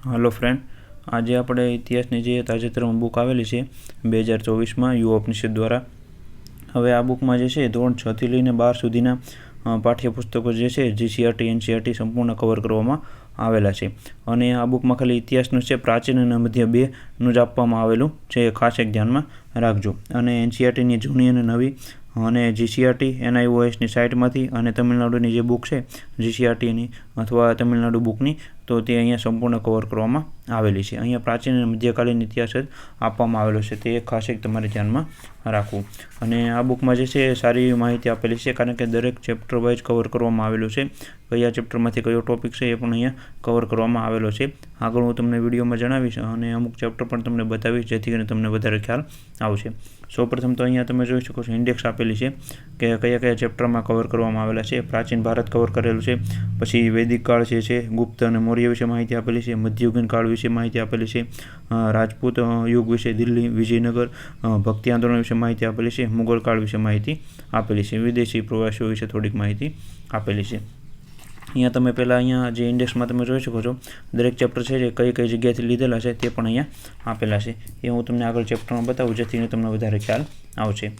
Hello friend, आज આપણે ઇતિહાસની જે તાજેતરમાં બુક આવેલી છે 2024માં યુવા ઉપનિષદ દ્વારા। હવે આ બુકમાં જે છે ધોરણ 6 થી લઈને 12 સુધીના પાઠ્યપુસ્તકો જે છે જીસીઆરટી એનસીઆરટી સંપૂર્ણ કવર કરવામાં આવેલા છે। અને આ બુકમાં ખાલી ઇતિહાસનું છે પ્રાચીન અને મધ્ય બેનું જ આપવામાં આવેલું છે, ખાસ એક ધ્યાનમાં રાખજો। અને એનસીઆરટીની જૂની અને નવી અને જીસીઆરટી એનઆઈઓએસની સાઇટમાંથી અને તમિલનાડુની જે બુક છે જીસીઆરટીની અથવા તમિલનાડુ બુકની, તો તે અહીંયા સંપૂર્ણ કવર કરવામાં આવેલી છે। અહીંયા પ્રાચીન અને મધ્યકાલીન ઇતિહાસ જ આપવામાં આવેલો છે, તે ખાસ એક તમારે ધ્યાનમાં રાખવું। અને આ બુકમાં જે છે સારી એવી માહિતી આપેલી છે, કારણ કે દરેક ચેપ્ટર વાઇઝ કવર કરવામાં આવેલું છે। કયા ચેપ્ટરમાંથી કયો ટોપિક છે એ પણ અહીંયા કવર કરવામાં આવેલો છે। આગળ હું તમને વિડીયોમાં જણાવીશ અને અમુક ચેપ્ટર પણ તમને બતાવીશ, જેથી કરીને તમને વધારે ખ્યાલ આવશે। સૌપ્રથમ તો અહીંયા તમે જોઈ શકો છો ઇન્ડેક્સ આપેલી છે કે કયા કયા ચેપ્ટરમાં કવર કરવામાં આવેલા છે। પ્રાચીન ભારત કવર કરેલું છે, પછી વૈદિક કાળ જે છે, ગુપ્ત અને મૌર્ય વિશે માહિતી આપેલી છે, મધ્યયુગીન કાળ વિશે માહિતી આપેલી છે, રાજપૂત યુગ વિશે, દિલ્હી વિજયનગર ભક્તિ આંદોલન વિશે માહિતી આપેલી છે, મુગલ કાળ વિશે માહિતી આપેલી છે, વિદેશી પ્રવાસીઓ વિશે થોડીક માહિતી આપેલી છે। અહીંયા તમે પહેલાં અહીંયા જે ઇન્ડેક્સમાં તમે જોઈ શકો છો દરેક ચેપ્ટર છે જે કઈ કઈ જગ્યાએથી લીધેલા છે તે પણ અહીંયા આપેલા છે, એ હું તમને આગળ ચેપ્ટરમાં બતાવું, જેથી તમને વધારે ખ્યાલ આવશે।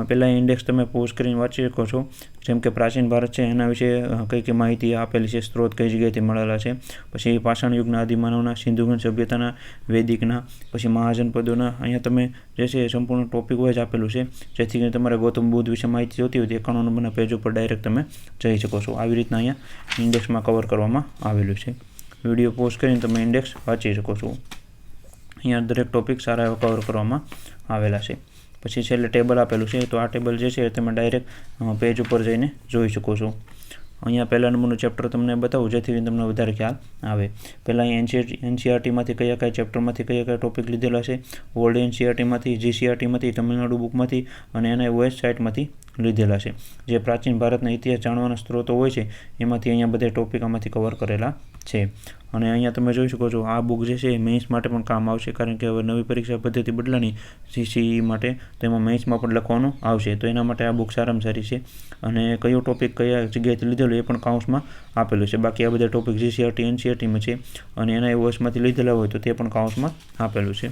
પહેલાં ઇન્ડેક્સ તમે પોઝ કરીને વાંચી શકો છો, જેમ કે પ્રાચીન ભારત છે એના વિશે કઈ કઈ માહિતી આપેલી છે, સ્ત્રોત કઈ જગ્યાએથી મળેલા છે, પછી પાષાણ યુગના આદિમાનવના, સિંધુગન સભ્યતાના, વૈદિકના, પછી મહાજનપદોના। અહીંયા તમે જે છે સંપૂર્ણ ટોપિક વાઇઝ આપેલું છે, જેથી કરીને તમારે ગૌતમ બુદ્ધ વિશે માહિતી જોતી હોય તો 91 નંબરના પેજ ઉપર ડાયરેક્ટ તમે જઈ શકો છો। આવી રીતના અહીંયા ઇન્ડેક્સમાં કવર કરવામાં આવેલું છે। વિડીયો પોઝ કરીને તમે ઇન્ડેક્સ વાંચી શકો છો। અહીંયા દરેક ટોપિક સારા એવા કવર કરવામાં આવેલા છે। પછી છેલ્લે ટેબલ આપેલું છે, તો આ ટેબલ જે છે તમે ડાયરેક્ટ પેજ ઉપર જઈને જોઈ શકો છો। અહીંયા પહેલા નંબરનું ચેપ્ટર તમને બતાવું, જેથી તમને વધારે ખ્યાલ આવે। પહેલાં અહીંયા એનસીઆરટીમાંથી કયા કયા ચેપ્ટરમાંથી કયા કયા ટોપિક લીધેલા છે, ઓલ્ડ એનસીઆરટીમાંથી, જીસીઆરટીમાંથી, તમિલનાડુ બુકમાંથી અને એનઆઈઓએસ સાઇટમાંથી લીધેલા છે। જે પ્રાચીન ભારતના ઇતિહાસ જાણવાના સ્ત્રોતો હોય છે એમાંથી અહીંયા બધા ટોપિક આમાંથી કવર કરેલા છે। અને અહીંયા તમે જોઈ શકો છો આ બુક જે છે મેઇન્સ માટે પણ કામ આવશે, કારણ કે હવે નવી પરીક્ષા પદ્ધતિ બદલાની સીસીઈ માટે, તો એમાં મેઇન્સમાં પણ લખવાનું આવશે, તો એના માટે આ બુક સારામાં સારી છે। અને કયો ટોપિક કયા જગ્યાએથી લીધેલો એ પણ કાઉન્સમાં આપેલું છે। બાકી આ બધા ટોપિક જીસીઆરટી એનસીઆરટીમાં છે અને એનઆઈઓએસમાંથી લીધેલા હોય તો તે પણ કાઉન્સમાં આપેલું છે।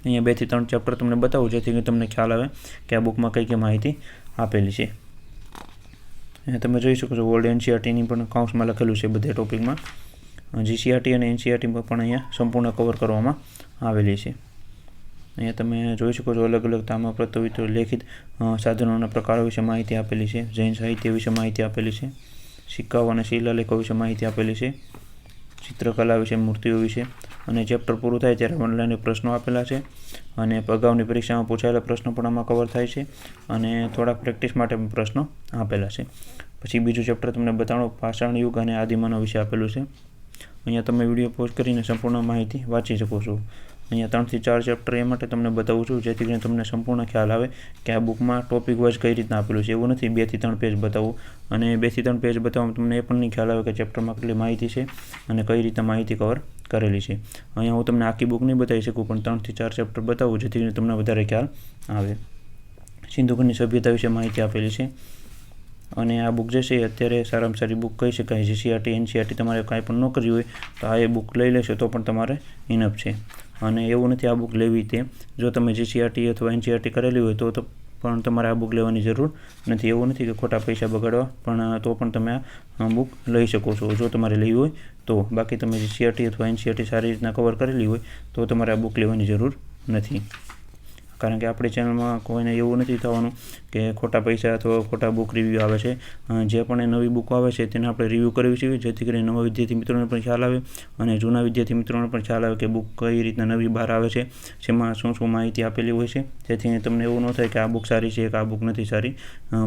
અહીંયા 2 થી 3 ચેપ્ટર તમને બતાવું, જેથી તમને ખ્યાલ આવે કે આ બુકમાં કઈ કઈ માહિતી આપેલી છે। અહીંયા તમે જોઈ શકો છો ઓલ્ડ એનસીઆરટીની પણ કાઉન્સમાં લખેલું છે બધા ટોપિકમાં। જીસીઆરટી અને એનસીઆરટીમાં પણ અહીંયા સંપૂર્ણ કવર કરવામાં આવેલી છે। અહીંયા તમે જોઈ શકો છો અલગ અલગ તામ્રપત્ર લેખિત સાધનોના પ્રકારો વિશે માહિતી આપેલી છે, જૈન સાહિત્ય વિશે માહિતી આપેલી છે, સિક્કાઓ અને શિલાલેખો વિશે માહિતી આપેલી છે, ચિત્રકલા વિશે, મૂર્તિઓ વિશે। અને ચેપ્ટર પૂરું થાય ત્યારે ઓનલાઈન પ્રશ્નો આપેલા છે, અને અગાઉની પરીક્ષામાં પૂછાયેલા પ્રશ્નો પણ આમાં કવર થાય છે, અને થોડાક પ્રેક્ટિસ માટે પણ પ્રશ્નો આપેલા છે। પછી બીજું ચેપ્ટર તમને બતાવો પાષાણ યુગ અને આદિમાનવ વિશે આપેલું છે। અહીંયા તમે વિડીયો પોઝ કરીને સંપૂર્ણ માહિતી વાંચી શકો છો। અહીંયા 3 થી 4 ચેપ્ટર એ માટે તમને બતાવું છું, જેથી કરીને તમને સંપૂર્ણ ખ્યાલ આવે કે આ બુકમાં ટોપિક વાઇઝ કઈ રીતના આપેલું છે। એવું નથી 2 થી 3 પેજ બતાવવું, અને 2 થી 3 પેજ બતાવવામાં તમને એ પણ નહીં ખ્યાલ આવે કે ચેપ્ટરમાં કેટલી માહિતી છે અને કઈ રીતે માહિતી કવર કરેલી છે। અહીંયા હું તમને આખી બુક નહીં બતાવી શકું, પણ 3 થી 4 ચેપ્ટર બતાવું, જેથી કરીને તમને વધારે ખ્યાલ આવે। સિંધુગણની સભ્યતા વિશે માહિતી આપેલી છે, અને આ બુક જે છે અત્યારે સારામાં સારી બુક કહી શકાય। જીસીઆરટી એનસીઆરટી તમારે કાંઈ પણ ન કર્યું હોય તો આ એ બુક લઈ લેશો તો પણ તમારે ઇનફ છે। અને એવું નથી આ બુક લેવી તે, જો તમે જીસીઆરટી અથવા એનસીઆરટી કરેલી હોય તો પણ તમારે આ બુક લેવાની જરૂર નથી। એવું નથી કે ખોટા પૈસા બગાડવા, પણ તો પણ તમે આ બુક લઈ શકો છો જો તમારે લેવી હોય તો। બાકી તમે જીસીઆરટી અથવા એનસીઆરટી સારી રીતના કવર કરેલી હોય તો તમારે આ બુક લેવાની જરૂર નથી, કારણ કે આપણી ચેનલમાં કોઈને એવું નથી થવાનું કે ખોટા પૈસા અથવા ખોટા બુક રિવ્યૂ આવે છે। જે પણ એ નવી બુકો આવે છે તેને આપણે રિવ્યૂ કરવી જોઈએ, જેથી કરીને નવા વિદ્યાર્થી મિત્રોને પણ ખ્યાલ આવે અને જૂના વિદ્યાર્થી મિત્રોને પણ ખ્યાલ આવે કે બુક કઈ રીતના નવી બહાર આવે છે, જેમાં શું શું માહિતી આપેલી હોય છે, જેથી તમને એવું ન થાય કે આ બુક સારી છે કે આ બુક નથી સારી।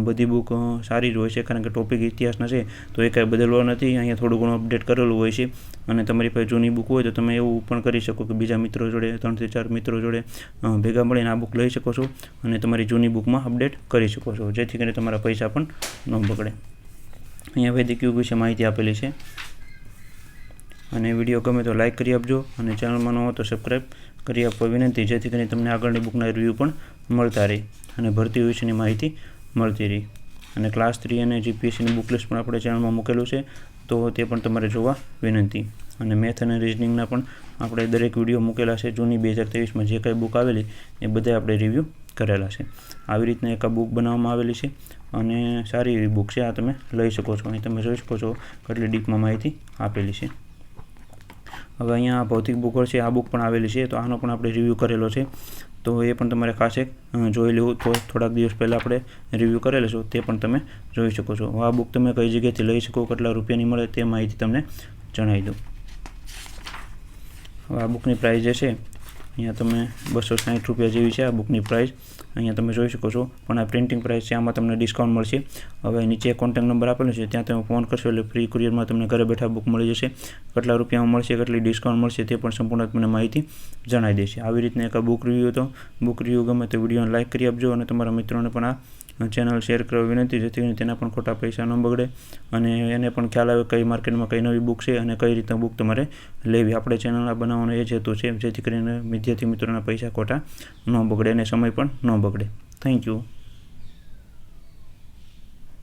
બધી બુક સારી જ હોય છે, કારણ કે ટોપિક ઇતિહાસના છે તો એ કાંઈ બદલવા નથી, અહીંયા થોડું ઘણું અપડેટ કરેલું હોય છે। અને તમારી પાસે જૂની બુક હોય તો તમે એવું પણ કરી શકો કે બીજા મિત્રો જોડે 3 થી 4 મિત્રો જોડે ભેગા મળીને આ બુક લઈ શકો છો અને તમારી જૂની બુકમાં અપડેટ કરી શકો છો, જેથી કરીને તમારા પૈસા પણ ન બગડે। અહીંયા વૈદિક યુગ વિશે માહિતી આપેલી છે। અને વિડીયો ગમે તો લાઇક કરી આપજો, અને ચેનલમાં ન હો તો સબસ્ક્રાઈબ કરી આપવા વિનંતી, જેથી કરીને તમને આગળની બુકના રિવ્યૂ પણ મળતા રહે અને ભરતી વિશેની માહિતી મળતી રહી। અને ક્લાસ 3 અને જીપીએસસીની બુક લિસ્ટ પણ આપણે ચેનલમાં મૂકેલું છે, તો તે પણ તમારે જોવા વિનંતી। અને મેથ અને રિઝનિંગના પણ આપણે દરેક વિડીયો મૂકેલા છે. જૂની 2023માં જે કંઈ બુક આવેલી એ બધા આપણે રિવ્યૂ કરેલા છે. આવી રીતના એક બુક બનાવવામાં આવેલી છે અને સારી એવી બુક છે. આ તમે લઈ શકો છો. અહીં તમે જોઈ શકો છો કેટલી ડીપમાં માહિતી આપેલી છે. હવે અહીંયા ભૌતિક બુકો છે, આ બુક પણ આવેલી છે, તો આનો પણ આપણે રિવ્યૂ કરેલો છે. તો એ પણ તમારે ખાસ એક જોઈ લેવું. તો થોડાક દિવસ પહેલાં આપણે રિવ્યૂ કરેલો છે, તે પણ તમે જોઈ શકો છો. આ બુક તમે કઈ જગ્યાએથી લઈ શકો, કેટલા રૂપિયાની મળે તે માહિતી તમને જણાવી દઉં. હવે આ બુકની પ્રાઇસ જે છે અહીંયા તમે 260 રૂપિયા જેવી છે આ બુકની પ્રાઇસ. અહીંયા તમે જોઈ શકો છો. પણ આ પ્રિન્ટિંગ પ્રાઇસ છે, આમાં તમને ડિસ્કાઉન્ટ મળશે. હવે નીચે કોન્ટેક્ટ નંબર આપેલો છે, ત્યાં તમે ફોન કરશો એટલે ફ્રી કુરિયરમાં તમને ઘરે બેઠા બુક મળી જશે. કેટલા રૂપિયામાં મળશે, કેટલી ડિસ્કાઉન્ટ મળશે તે પણ સંપૂર્ણ તમને માહિતી જણાવી દેશે. આવી રીતના એક બુક રિવ્યૂ હતો. બુક રિવ્યૂ ગમે તો વિડીયોને લાઇક કરી આપજો અને તમારા મિત્રોને પણ આ ચેનલ શેર કરવા વિનંતી, જેથી કરીને તેના પણ ખોટા પૈસા ન બગડે અને એને પણ ખ્યાલ આવે કઈ માર્કેટમાં કઈ નવી બુક છે અને કઈ રીતના બુક તમારે લેવી. આપણે ચેનલ બનાવવાનો એ જ હેતુ છે, જેથી કરીને વિદ્યાર્થી મિત્રોના પૈસા ખોટા ન બગડે અને સમય પણ ન બગડે. Thank you.